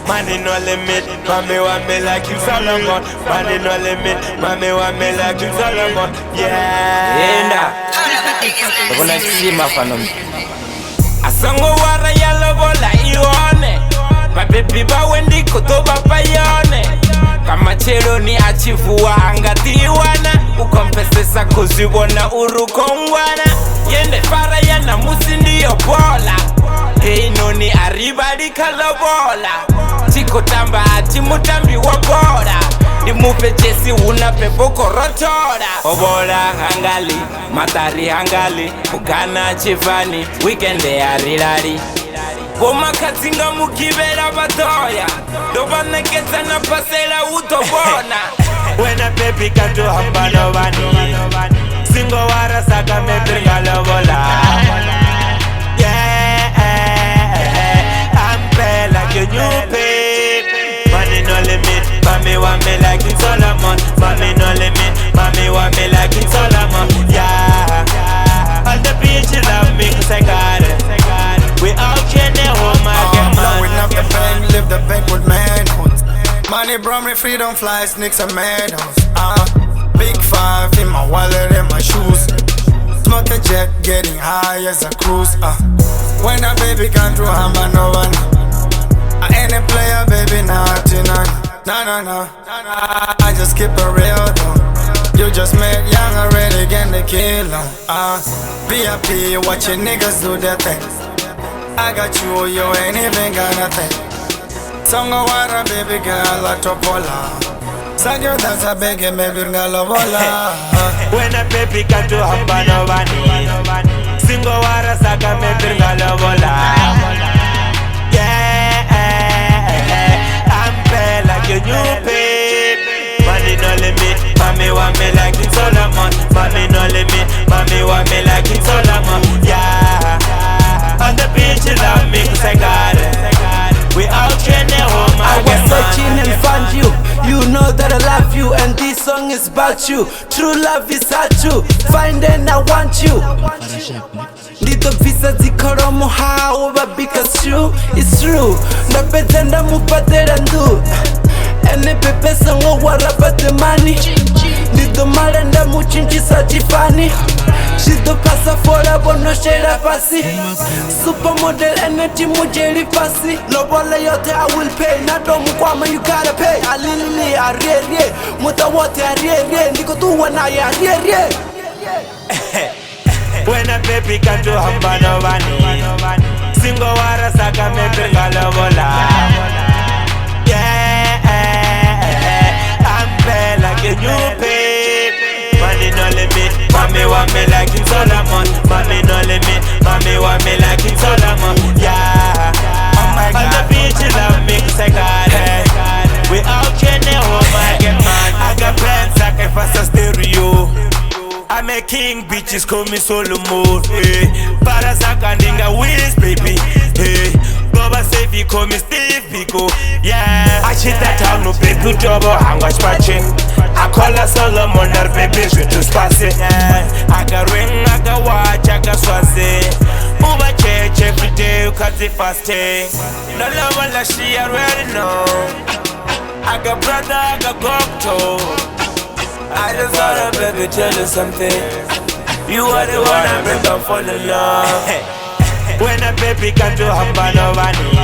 Money no limit, mommy want me like King Solomon. Money no limit, mommy want me like King Solomon. Yeah. Kuna kisima fanom. Asongo wara yalo bola ione. Mapepi ba wendi kotoba payone. Kama chelo ni achivua angatiwana. Ukompesesa kuzibona urukongwana. Yende fara yana musindi yo bola. Hey noni arribadi kalabola. Chiko tamba ati mutambi wabora. Nimupe jesi una pepo korotora. Obola hangali, matari hangali. Ugana chivani, weekende arilari. Goma katinga mukibera batoya. Doba neketa na pasela utobona. When a baby can do hambano bani. Singo wara saka me bringa lobola. You pay. Money no limit, mommy want me like King Solomon. Mommy no limit, mommy want me like King Solomon. Yeah, on the beach you love me 'cause I got it. We out here in home, I get money. Blowing up the bank, live the bank with manhood. Money brought me freedom, flies, nicks and meadows. Big five in my wallet and my shoes. Smoke a jet, getting high as a cruise. When a baby can't do hamba no one. I ain't a player, baby, naughty, no. I just keep it real, though. You just made young already, again the killer. VIP, watching niggas do their thing. I got you, you ain't even got nothing. Songo wara, baby girl, a topola. Sagyo that's a big maybe ngalobola. When a baby can't do hamba no bani. Singo wara, saka me ngalobola. You pay. Money no limit, mommy want me like King Solomon. Mommy no limit, mommy want me like King Solomon. Yeah, on the beach you love me 'cause I got it. We out here in home, I was searching and found you. You know that I love you and this song is about you. True love is hard to find and I want you. Ndito visa zikoromo hao because true, it's true. Napetenda mupatera ndu. Ene pepe songo warapate money. Ndito malenda muchinchisa jifani. Shido pasa fora bono shera pasi. Supermodel ene timu jeli pasi. Lobola yote I will pay. Nadomu kwama you gotta pay. Alilili arierie. Muta wote arierie. Ndiko tuwa na ya arierie. When a baby can't do hamba no bani. Singo wara saka me bringa lobola. You pay. Money no limit, mommy want me like King Solomon. Mommy no limit, mommy want me like King Solomon. Yeah, on the beach you love me 'cause I got it. We out here in home, I get money. I got plans, sacrifice a stereo. I'm a king, bitches call me Solomon. Hey, para sakandinga Willis, baby. Hey, Baba say he call me Steve Biko. Yeah, I shit that town no big good job or I'm watch patching. I call her Solomon, her baby should to pass it. I got ring, I got watch, I got swazi. Uber church every day, you cut the fasting. No love unless she already know. I got brother, I got gokto. I just wanna baby tell you something. You are the one I bring up for the love. When a baby can't do hamba no bani.